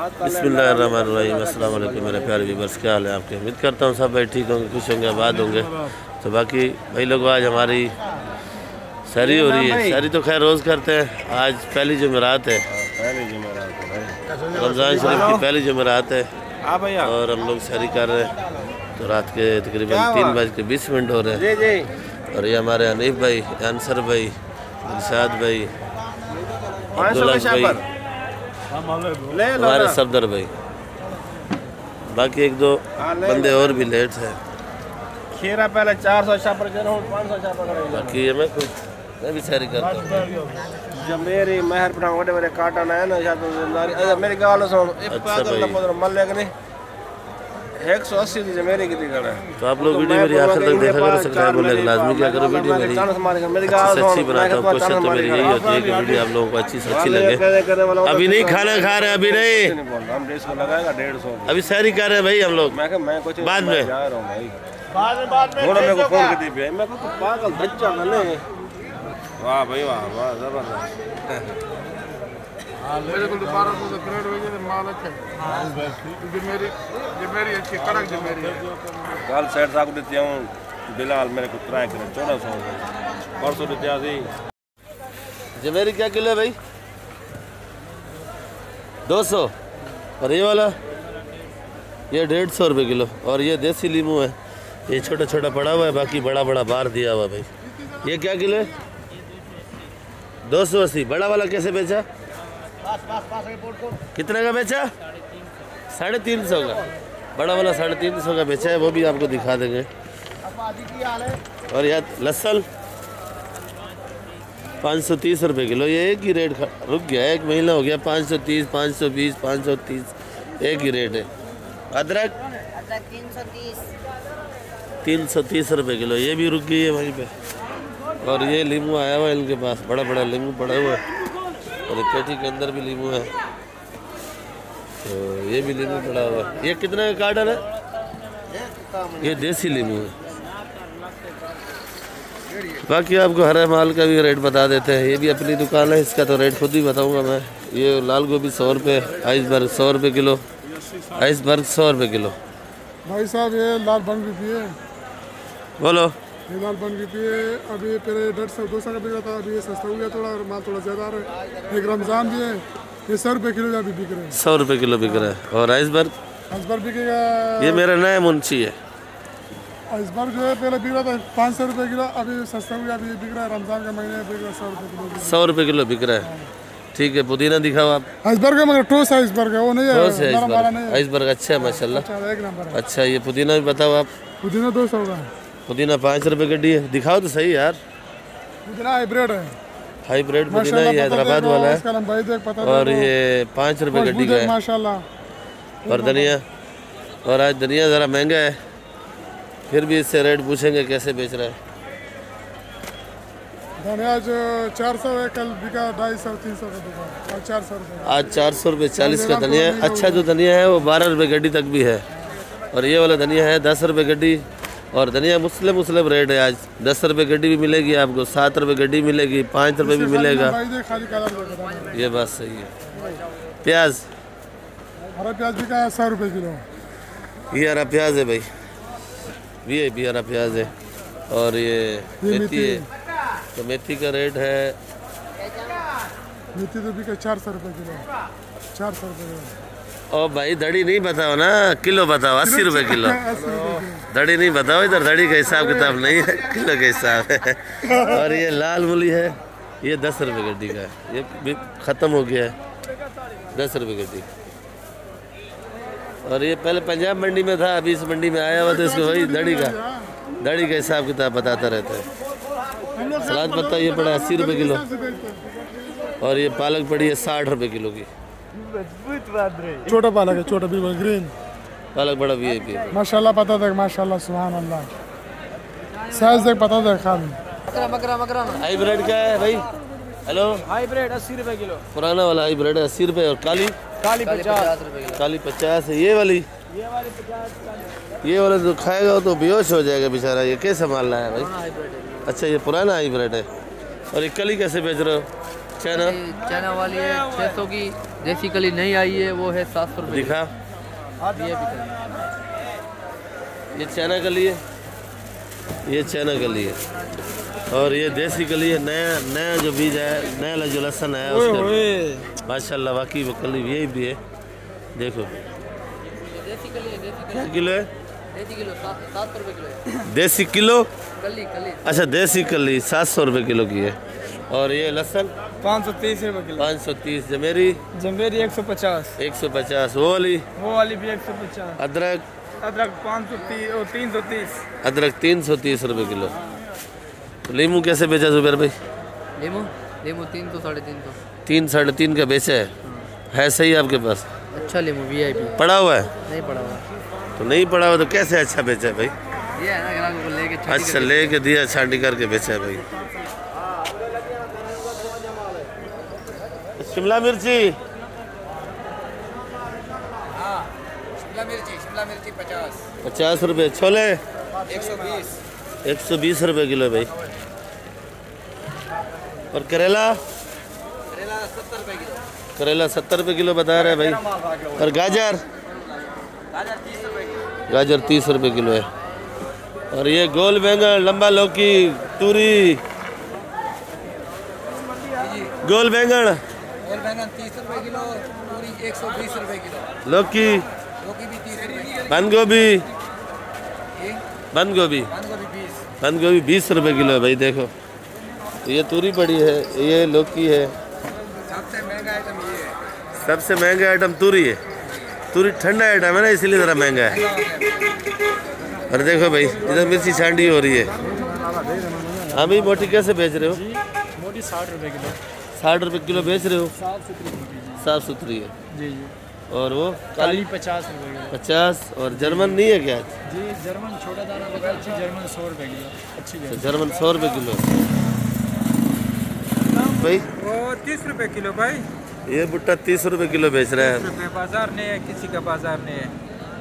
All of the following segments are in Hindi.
बिस्मिल्लाहिर्रहमानिर्रहीम। अस्सलाम वालेकुम मेरे प्यारे व्यूअर्स, क्या हाल है आपके। उम्मीद करता हूँ सब भाई ठीक होंगे, खुश होंगे, आबाद होंगे। तो बाकी भाई लोग आज हमारी सहरी हो रही है। सहरी तो खैर रोज़ करते हैं, आज पहली जुमेरात है, रमज़ान शरीफ की पहली जुमेरात है और हम लोग सहरी कर रहे हैं। तो रात के तकरीबन 3:20 हो रहे हैं और ये हमारे हनीफ भाई, अंसर भाई, इरशाद भाई, अब्दुल्ला भाई, हमारे सफदर भाई, बाकी एक दो बंदे और भी लेट है। खीरा पहले 400 छापर 500 बाकी मैं भी सहरी करता हूँ। जब मेरी मेहर बना बड़े बड़े काटा ना है ना जिम्मेदारी मेरी गाल सुन मल्ले के नहीं 180 की मेरी कितनी गड़ा है। तो आप लोग वीडियो मेरी आखिर तक देखा करो, सब्सक्राइब बोलने लाजमी क्या करो। वीडियो मेरी अच्छी बनाता हूँ, कोशिश तो मेरी यही होती है कि वीडियो आप लोगों को अच्छी लगे। अभी नहीं खाना खा रहे, अभी नहीं, अभी सहरी कर रहे हैं भाई हम लोग। बाद में वाह भाई वाह वाह जबरदस्त। मेरे को 1200 से ग्रेड हो गए माल अच्छा ये मेरी अच्छी कड़क जो मेरी कल सेट साहब देते हूँ बिलाल मेरे को ट्राई करें 1400 परसों देते आसी। जमेरी क्या किलो है भाई? 200। और ये वाला ये 150 रुपये किलो। और ये देसी लीमू है, ये छोटा छोटा पड़ा हुआ है, बाकी बड़ा बड़ा बार दिया हुआ है भाई। ये क्या किलो है? 280। बड़ा वाला कैसे बेचा? कितने का बेचा? 350 का। बड़ा वाला 350 का बेचा है, वो भी आपको दिखा देंगे। और यार लहसुन 530 रुपये किलो। ये एक ही रेट रुक गया, एक महीना हो गया। 530, 520, 530 एक ही रेट है। अदरक 330 रुपये किलो, ये भी रुक गई है वहीं पे। और ये लीमू आया हुआ है इनके पास, बड़ा बड़ा लीमू पड़ा हुआ है। और एक पेटी के अंदर भी लीमू है, तो ये भी लीमू पड़ा हुआ है। ये कितने का कार्टन है? ये देसी लीमू है। बाकी आपको हरे माल का भी रेट बता देते हैं। ये भी अपनी दुकान है, इसका तो रेट खुद ही बताऊंगा मैं। ये लाल गोभी 100 रुपये, आइसबर्ग 100 रुपये किलो, आइसबर्ग 100 रुपये किलो। भाई साहब ये लाल बन भी पिए, बोलो। ये लाल बन भी पिए। अभी पहले 150 200 का बिक रहा था, अभी ये सस्ता हो गया थोड़ा और माल थोड़ा ज़्यादा आ रहा है। एक रमज़ान भी है, ये 100 रुपये किलो अभी बिक रहे हैं। 100 रुपये किलो बिक रहा है। और आइसबर्ग? आइसबर्ग बिकेगा, ये मेरा नया मुंशी है। आइसबर्ग जो है पहले बिक रहा था 500 रुपये किलो, अभी सस्ता हो गया, अभी बिक रहा है रमज़ान का महीने बिक रहा है 100 रुपये किलो। 100 रुपये किलो बिक रहा है, ठीक है। पुदीना दिखाओ आप। आइसबर्ग है मगर ठोस आइसबर्ग है, वो नहीं है नरम वाला नहीं है। आइसबर्ग अच्छा है माशाल्लाह, एक नंबर है। अच्छा ये पुदीना भी बताओ आप। पुदीना 200 का, पुदीना 5 रुपये गड्डी है, दिखाओ तो सही यार। पुदीना हाइब्रिड है, हाइब्रिड पुदीना, ये हैदराबाद वाला है। और ये 5 रुपये गड्डी का है माशाल्लाह। और धनिया, और आज धनिया ज़रा महंगा है, फिर भी इससे रेट पूछेंगे कैसे बेच रहा है। धनिया जो 400 है, कल बिका 250 300 का बिका, और 400 रुपये आज 400 रुपये 40 का धनिया है। अच्छा जो धनिया है वो 12 रुपये गड्डी तक भी है। और ये वाला धनिया है 10 रुपये गड्डी। और धनिया मुस्लिम रेट है आज। 10 रुपये गड्डी भी मिलेगी आपको, 7 रुपये गड्डी मिलेगी, 5 रुपये भी मिलेगा। ये बात सही है। प्याज, हरा प्याज बिका है 100 रुपये किलो। ये हरा प्याज है भाई, ये भी हरा प्याज है। और ये मेथी है, तो मेथी का रेट है, मेथी तो बिका 400 रुपये किलो, 400 रुपये किलो। और भाई दड़ी नहीं बताओ ना, किलो बताओ। 80 रुपये किलो। दड़ी नहीं बताओ, इधर दड़ी का हिसाब किताब नहीं है, किलो का हिसाब है। और ये लाल मूली है, ये 10 रुपये गड्डी का है, ये भी ख़त्म हो गया है, 10 रुपये गड्डी। और ये पहले पंजाब मंडी में था, अभी इस मंडी में आया हुआ, तो इसको वही दड़ी का हिसाब किताब बताता रहता है। सलाद पत्ता ये पड़ा 80 रुपये किलो। और ये पालक पड़ी है 60 रुपये किलो की। छोटा पालक है, छोटा भी ग्रीन पालक बड़ा VIP है माशाल्लाह। पता देख माशाल्लाह, सुभान अल्लाह, साइज देख, पता देख खाली। हाइब्रिड क्या है भाई? हेलो, हाइब्रिड 80 रुपये किलो। पुराना वाला हाइब्रिड है 80 रुपये। और काली 50 रुपये। काली 50 है। ये वाली 50। ये वाला जो खाएगा तो बेहोश हो जाएगा बेचारा। ये कैसे माल रहा है भाई? अच्छा ये पुराना हाइब्रिड है। और ये कली कैसे बेच रहे हो? चाइना वाली है 600 की, देसी कली नहीं आई है, वो है 700 रुपये। दिखा, ये भी कली। ये चाइना कली है, ये चाइना कली है, और ये देसी कली है। नया नया जो बीज है, नया जो लहसुन है उसका माशाल्लाह वाकई वो कली यही भी है। देखो देसी कली है, देसी क्या किलो है? देसी किलो 700 रुपये किलो है। देसी किलो, कली कली अच्छा देसी कली 700 रुपये किलो की है। और ये लहसुन 530 रुपये किलो। 530। जमेरी जम्बेरी 150। 150। वो वाली भी 150। अदरक 530 और 330। अदरक 330 रुपये किलो। लीमू कैसे बेचा जुबैर भाई? लीमू 300 350। 3 साढ़े 3 का बेचा है सही आपके पास? अच्छा लीमू VIP पड़ा हुआ है? नहीं पड़ा हुआ। तो नहीं पड़ा हुआ तो कैसे अच्छा बेचा है भाई? ये है ना ग्राहक को लेके अच्छा लेके दिया, छांटी करके बेचा है भाई। शिमला मिर्ची, शिमला मिर्ची 50। 50 रुपये। छोले 120। 120 रुपये किलो भाई। और करेला? करेला 70 रुपये किलो। करेला 70 रुपये किलो बता रहे हैं भाई। और गाजर? गाजर 30 रुपये किलो। गाजर 30 रुपये किलो है। और ये गोल बैंगन, लंबा लौकी, तूरी, गोल बैंगन और बैंगन 30 रुपये किलो, पूरी 120 रुपये किलो, लौकी, लौकी भी 30 रुपये किलो, बंद गोभी, ये बंद गोभी, बंद गोभी 20। बंद गोभी 20 रुपये किलो है भाई। देखो ये तूरी पड़ी है, ये लौकी है। सबसे महंगा आइटम ये है। सबसे महंगा आइटम तूरी है। तूरी ठंडा आइटम है ना, इसीलिए ज़रा महंगा है। और देखो भाई इधर मिर्ची छांडी हो रही है। हाँ भाई मोटी कैसे बेच रहे हो? मोटी 60 रुपये किलो। 60 रुपये किलो बेच रहे हो? साफ सुथरी मोटी साफ़ सुथरी है। जी जी। और वो काली 50 रुपये किलो। 50। और जर्मन नहीं है क्या? जी जर्मन छोटा दाना बता, अच्छी जर्मन 100 रुपये किलो। अच्छी तो जर्मन 100 रुपये किलो भाई। वो 30 रुपये किलो भाई। ये भुट्टा 30 रुपये किलो बेच रहा है। बाजार नहीं है, किसी का बाजार नहीं है।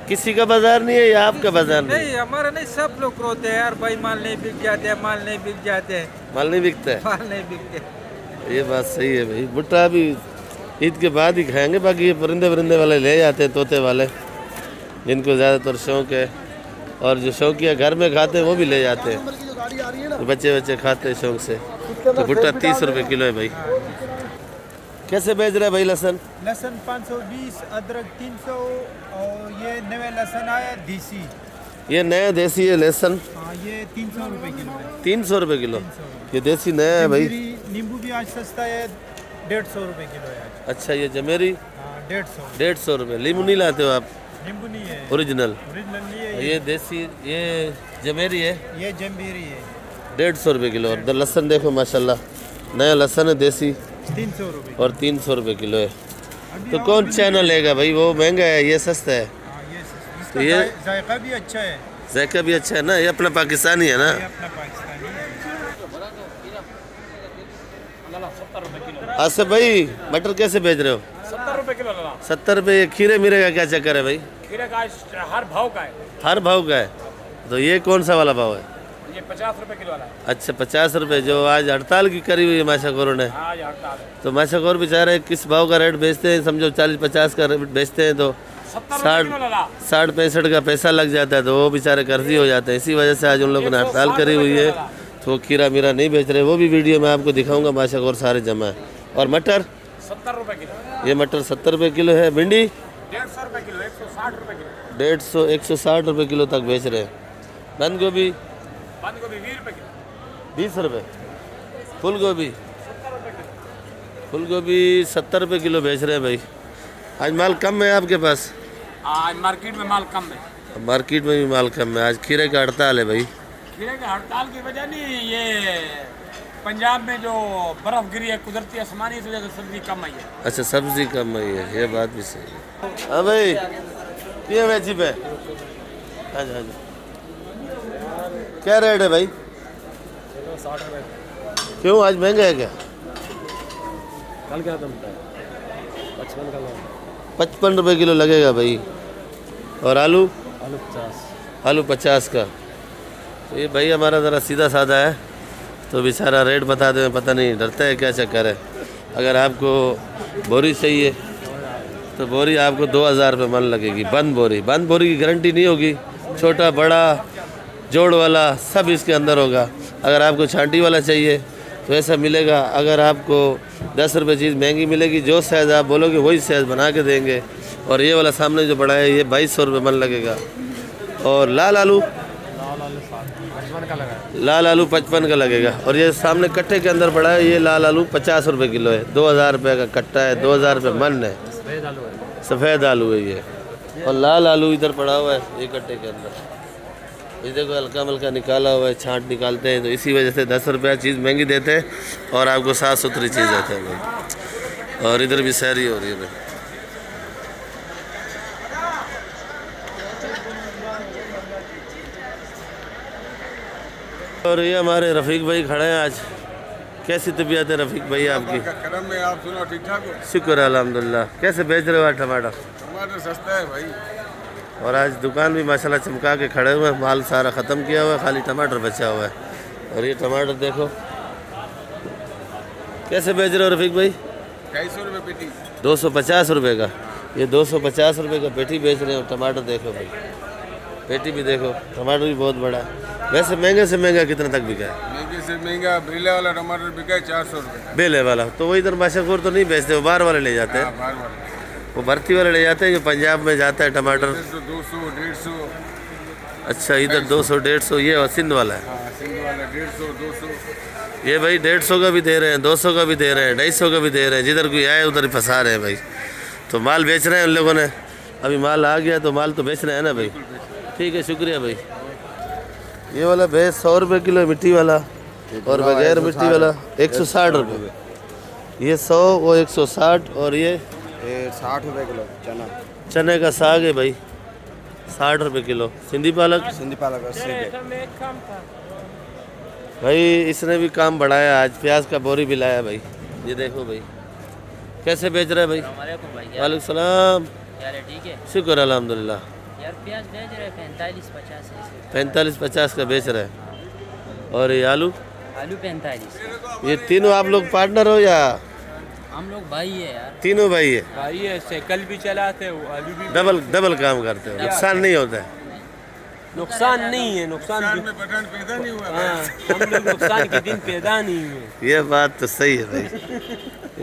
किसी का बाजार नहीं है या आपका बाजार नहीं? नहीं हमारा नहीं, सब लोग रोते हैं यार भाई, माल नहीं बिक जाते हैं, माल नहीं बिक जाते हैं, माल नहीं बिकता है। माल नहीं बिकते। ये बात सही है भाई। भुट्टा अभी ईद के बाद ही खाएंगे, बाकी ये परिंदे वरिंदे वाले ले जाते हैं, तोते वाले जिनको ज़्यादातर शौक है। और जो शौकिया घर में खाते हैं वो भी ले जाते हैं, तो बच्चे बच्चे खाते हैं शौक से। तो भुट्टा 30 रुपये किलो है भाई। कैसे बेच रहा है भाई लहसुन? लहसुन 520, अदरक 300, और ये नया लहसुन आया देसी। ये नया देसी है लहसुन। हाँ ये 300 रुपये किलो है। 300 रुपये किलो ये देसी नया है भाई। नींबू भी आज सस्ता है, 150 रुपये किलो है आज। अच्छा ये जमेरी 150। 150 रुपये। लीमू नहीं लाते हो आप? नींबू नहीं है, ओरिजिनल। ओरिजिनल नहीं है। ये देसी, ये जमेरी है, ये जम्बीरी है 150 रुपये किलो। और लहसुन देखो माशाल्लाह नया लहसुन है देसी, 300 रुपये। और 300 रुपये किलो है। तो कौन चाइना लेगा भाई? वो महंगा है, ये सस्ता है। तो तो ये जायका भी अच्छा है, जायका भी अच्छा है ना। ये अपना पाकिस्तानी है ना। ये अपना पाकिस्तानी है। आसिफ भाई मटर कैसे बेच रहे हो? 70 रुपये किलो लगा। 70 रुपये। खीरे मीरे का क्या चक्कर है भाई? खीरे का हर भाव का है। हर भाव का है। तो ये कौन सा वाला भाव है? ये 50 रुपये किलो वाला है। अच्छा 50 रुपये। जो आज हड़ताल की करी हुई है माशाखोरों ने, आज हड़ताल है। तो माशाखोर बेचारे किस भाव का रेट बेचते हैं? समझो 40-50 का रेट बेचते हैं, तो 60-65 का पैसा लग जाता है, तो वो बेचारे कर्जी हो जाते हैं। इसी वजह से आज उन लोगों ने हड़ताल करी हुई है, तो वो खीरा मीरा नहीं बेच रहे। वो भी वीडियो में आपको दिखाऊंगा। माशाखोर सारे जमा है। और मटर 70 रुपये किलो। ये मटर 70 रुपये किलो है। भिंडी 150 रुपये किलो, 160 रुपये किलो। 150-160 रुपये किलो तक बेच रहे हैं। बंद गोभी 20 रुपये किलो। 20 रुपये। फूल गोभी 70 रुपये किलो बेच रहे हैं भाई। आज माल कम है आपके पास? आज मार्केट में माल कम है। मार्केट में भी माल कम है। आज खीरे का हड़ताल है भाई। खीरे की हड़ताल की वजह नहीं, ये पंजाब में जो बर्फ गिरी है कुदरती आसमानी, इस वजह से सब्जी कम आई है। अच्छा सब्जी कम आई है, ये बात भी सही है। हाँ भाई ये वेजी पे अच्छा अच्छा क्या रेट है भाई? 60 रुपये। क्यों आज महंगा है क्या? कल क्या दाम था? 55 का। 55 रुपये किलो लगेगा भाई। और आलू? आलू 50। आलू 50 का। तो ये भाई हमारा ज़रा सीधा साधा है, तो बेचारा रेट बता दे, पता नहीं डरता है क्या चक्कर है। अगर आपको बोरी चाहिए तो बोरी आपको 2000 रुपये मन लगेगी। बंद बोरी की गारंटी नहीं होगी, छोटा बड़ा जोड़ वाला सब इसके अंदर होगा। अगर आपको छांटी वाला चाहिए तो ऐसा मिलेगा। अगर आपको 10 रुपये चीज़ महंगी मिलेगी, जो साइज़ आप बोलोगे वही साइज़ बना के देंगे। और ये वाला सामने जो बड़ा है ये 2200 रुपये मन लगेगा। और लाल आलू 55 का लगेगा। और ये सामने कट्टे के अंदर पड़ा है, ये लाल आलू 50 रुपये किलो है। 2000 रुपये का कट्टा है, 2000 रुपये मन है। सफ़ेद आलू है ये। और लाल आलू इधर पड़ा हुआ है ये कट्टे के अंदर। ये देखो हल्का मल्का निकाला हुआ है, छांट निकालते हैं तो इसी वजह से 10 रुपया चीज़ महंगी देते हैं और आपको साफ़ सुथरी चीज़ देते हैं भाई। और इधर भी सैरी हो रही है भाई। और ये हमारे रफ़ीक भाई खड़े हैं आज। कैसी तबीयत है रफ़ीक भाई आपकी? करम में आप सुनो ठीक ठाक हो? शुक्र अल्हम्दुलिल्लाह। कैसे बेच रहे हो आज टमाटर? टमाटर सस्ता है भाई। और आज दुकान भी माशाल्लाह चमका के खड़े हुए हैं। माल सारा ख़त्म किया हुआ है, खाली टमाटर बचा हुआ है। और ये टमाटर देखो कैसे बेच रहे हो रफ़ीक भाई? 250 रुपये पेटी। 250 रुपये का। ये 250 रुपये का पेटी बेच रहे हो। टमाटर देखो भाई, पेटी भी देखो, टमाटर भी बहुत बड़ा है। वैसे महंगे से महंगा कितने तक बिका है? महंगे से महंगा बेले वाला टमाटर बिका है 400 रुपये। बेले वाला तो वो इधर माशाखोर तो नहीं बेचते, वो बाहर वाले ले जाते हैं। बार बार वो भर्ती वाले ले जाते हैं जो पंजाब में जाता है टमाटर। 200 150। अच्छा इधर 200 150 ये और सिंध वाला है। हाँ सिंध वाला 150 200। ये भाई 150 का भी दे रहे हैं, 200 का भी दे रहे हैं, 250 का भी दे रहे हैं। जिधर कोई आए उधर ही फंसा रहे हैं भाई। तो माल बेच रहे हैं उन लोगों ने। अभी माल आ गया तो माल तो बेच रहे हैं ना भाई। ठीक है शुक्रिया भाई। ये वाला भैंस 100 रुपये किलो मिट्टी वाला और बगैर मिट्टी वाला 160 रुपये। ये 100 वो 160 और ये 60 रुपये किलो चना। चने का साग है भाई 60 रुपये किलो। सिंधी पालक 80 रुपये। भाई इसने भी काम बढ़ाया आज। प्याज का बोरी भी लाया भाई। ये देखो भाई कैसे बेच रहा है भाई? वालेकुम सलाम। ठीक है शुक्र अल्हम्दुलिल्लाह। यार प्याज बेच रहे 45-50 का बेच रहा है। और ये आलू 45। ये तीनों आप लोग पार्टनर हो या हम लोग भाई है यार। तीनों भाई है? भाई है, साइकिल भी चलाते हो, आलू भी। डबल काम करते हो, नुकसान नहीं होता है? नुकसान नहीं है, नुकसान में पठान पैदा नहीं हुआ। हाँ, हम लोग नुकसान के दिन पैदा नहीं हुए। ये बात तो सही है भाई।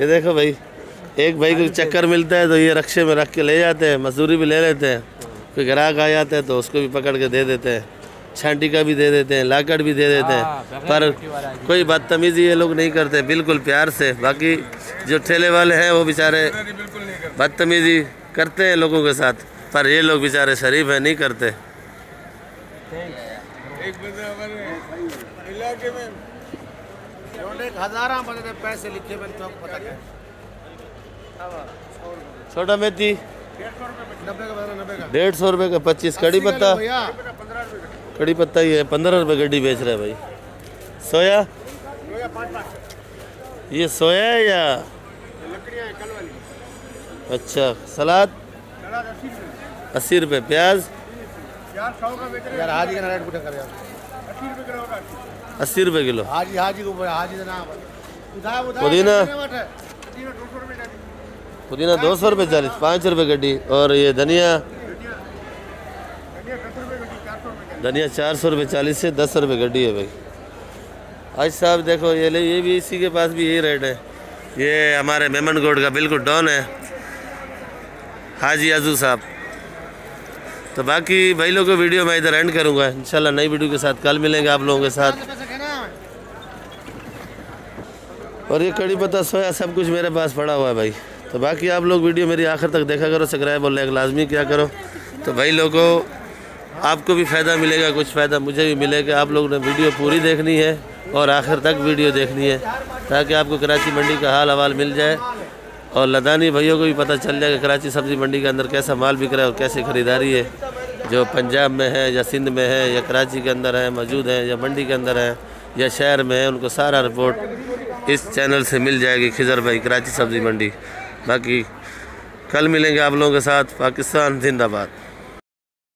ये देखो भाई एक भाई को चक्कर मिलता है तो ये रक्शे में रख के ले जाते हैं, मजदूरी भी ले लेते हैं। कोई ग्राहक आ जाता है तो उसको भी पकड़ के दे देते हैं, छांटी का भी दे देते हैं, लाकड़ भी दे देते हैं। पर कोई बदतमीज़ी ये लोग नहीं करते, बिल्कुल प्यार से। बाकी जो ठेले वाले हैं वो बेचारे बदतमीज़ी करते हैं लोगों के साथ, पर ये लोग बेचारे शरीफ हैं, नहीं करते। एक बंदा हमारे इलाके में 1000 बंदे पैसे लिखे मैंने तो पता क्या छोटा मेथी 90 रुपये का 25। कड़ी पत्ता कड़ी पत्ता ही है 15 रुपये गड्डी बेच रहा है भाई। सोया ये सोया है या? अच्छा सलाद 80 रुपये। प्याज यार हाजी का रेट पूछा कर यार 80 रुपये किलो। हाजी को हाजी का नाम पुदीना पुदीना 200 रुपये 40, 5 रुपये गड्डी। और ये धनिया 400 रुपये 40 से 10 रुपये गड्डी है भाई। आज साहब देखो ये भी इसी के पास भी यही रेट है। ये हमारे मेमन गोड का बिल्कुल डॉन है हाजी आजू साहब। तो बाकी भाई लोगों को वीडियो मैं इधर एंड करूँगा। इंशाल्लाह नई वीडियो के साथ कल मिलेंगे आप लोगों के साथ। और ये कड़ी पत्ता सोया सब कुछ मेरे पास पड़ा हुआ है भाई। तो बाकी आप लोग वीडियो मेरी आखिर तक देखा करो, सब्सक्राइब और लाइक लाजमी क्या करो। तो भाई लोगों आपको भी फ़ायदा मिलेगा, कुछ फ़ायदा मुझे भी मिलेगा। आप लोगों ने वीडियो पूरी देखनी है और आखिर तक वीडियो देखनी है ताकि आपको कराची मंडी का हाल हवाल मिल जाए और लदानी भाइयों को भी पता चल जाए कि कराची सब्ज़ी मंडी के अंदर कैसा माल बिक रहा है और कैसी ख़रीदारी है। जो पंजाब में है या सिंध में है या कराची के अंदर है मौजूद है या मंडी के अंदर है या शहर में है, उनको सारा रिपोर्ट इस चैनल से मिल जाएगी। खिजर भाई कराची सब्ज़ी मंडी। बाकी कल मिलेंगे आप लोगों के साथ। पाकिस्तान जिंदाबाद।